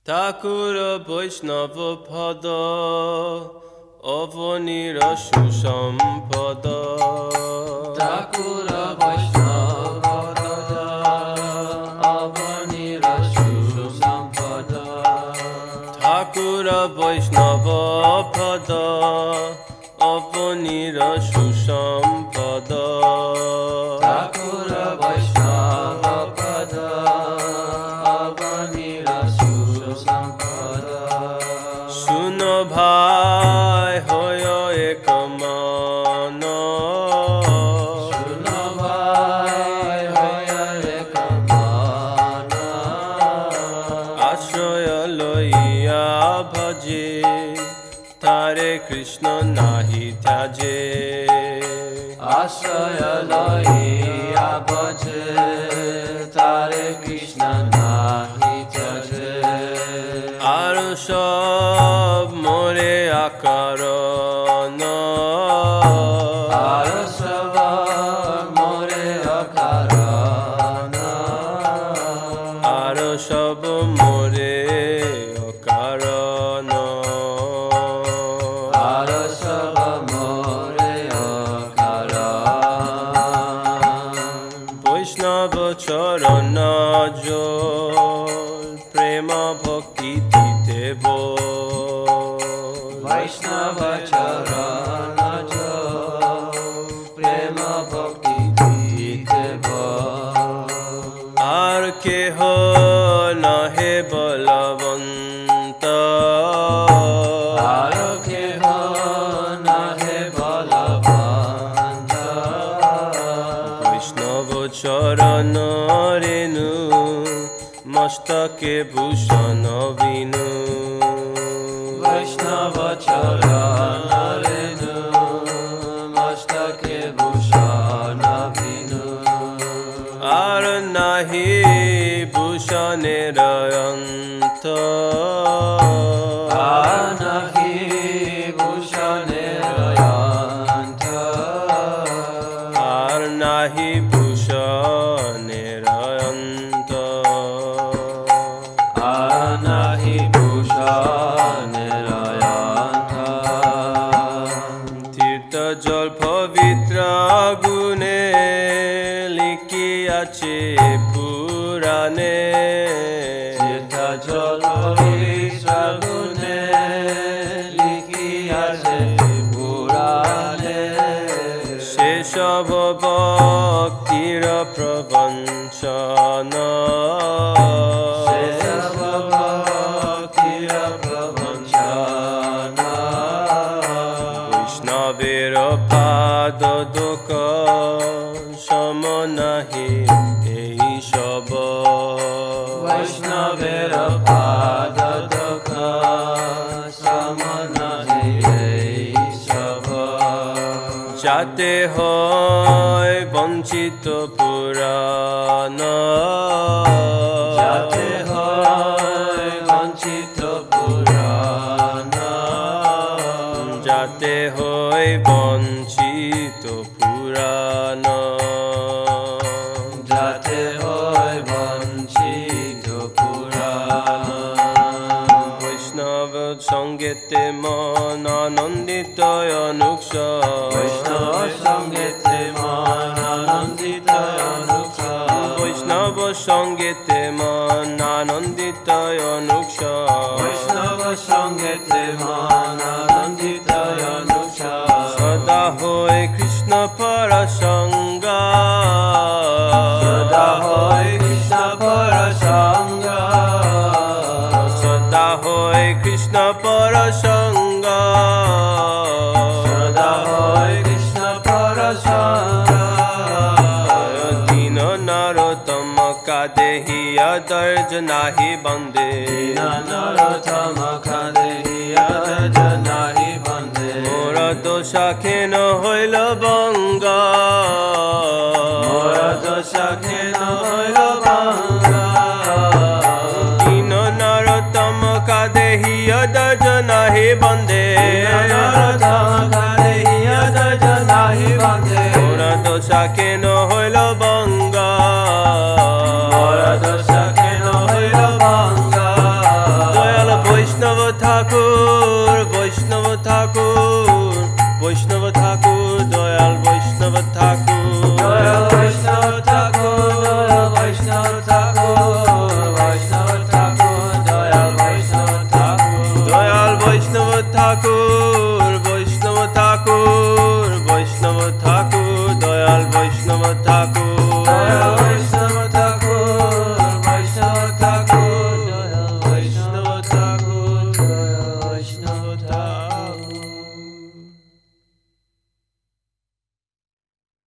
ঠাকুর বৈষ্ণব পদ অবনীর সুসম্পদ। ঠাকুর বৈষ্ণব পদ অবনীর সুসম্পদ। ঠাকুর বৈষ্ণব পদ অবনীর সুসম্পদ। ঠাকুর বৈষ্ণব পদ অবনীর সুসম্পদ। শুনো ভাই হয় এক মন, শুনো ভাই হয় এক মন। আশ্রয় লইয়া ভজে তারে কৃষ্ণ নাহি ত্যাজে। আশ্রয় লইয়া ভজে তারে কৃষ্ণ নাহি ত্যাজে। আর সব মোরে আকারণ, আর সব মোরে অকারণ। আর সব মোরে অকারণ। আর সব মোরে অকারণ। বৈষ্ণব চরণ জল প্রেম ভক্তি দেব। বৈষ্ণব চরণ জল প্রেম ভক্তি দেব। আর কেহ নহে বলবন্ত, আর কেহ নহে বলবন্ত। বৈষ্ণব চরণ রেণু মস্তকে ভূষণ বিনু। বৈষ্ণব চরণ রেণু মস্তকে ভূষণ বিনু। আর নাহি ভূষণের অন্ত, আর নাহি ভূষণের অন্ত। আর নাহি ভূষণের অন্ত। আর নাহি ভূষণের অন্ত। তীর্থ জল পবিত্র গুণে লিখিয়াছে পুরাণে। তীর্থ জল পবিত্র গুণে লিখিয়াছে পুরাণে। সেসব ভক্তির প্রবঞ্চন, সেসব ভক্তির প্রবঞ্চন। বৈষ্ণবের পাদ দোক সম নাহি এই সব। বৈষ্ণবের পাদ দোষ সম নাহি এই সব। যাতে হয় বঞ্চিত পুরাণ, যাতে হয় বঞ্চিত পুরাণ। যাতে হয় বঞ্চিত পুরাণ। যাতে হয় বঞ্চিত পুরাণ। বৈষ্ণব সঙ্গেতে মন আনন্দিত অনুৎসব। বৈষ্ণব সঙ্গেতে মন আনন্দিত অনুৎসব। বৈষ্ণব সঙ্গেতে মন আনন্দিত অনুৎসব। বৈষ্ণব সঙ্গেতে মন আনন্দিত অনুৎসব। সদা হয় কৃষ্ণ পর সঙ্গ, সদা হয় কৃষ্ণ পর সঙ্গ। সদা হয় কৃষ্ণ পর সঙ্গ। সদা হয় কৃষ্ণ পর সঙ্গ। দীন নরোত্তম কাদেহিয়া দর্জ নাহি বন্দে। দীন নরোত্তম কাদেহিয়া দর্জ নাহি বন্দে। মোর দোষা খেন হইল বঙ্গ, মোর দোষা খেন হইল ভঙ্গ। দীন নরোত্তম কাদেহিয়া দর্জ নাহি বন্দে। নরোত্তম কাদেহিয়া দর্জ নাহি বন্দে। মোর দোষা খেন হইল বঙ্গ, মোর দোষা খেন হইল ভঙ্গ। ঠাকুর বৈষ্ণব ঠাকুর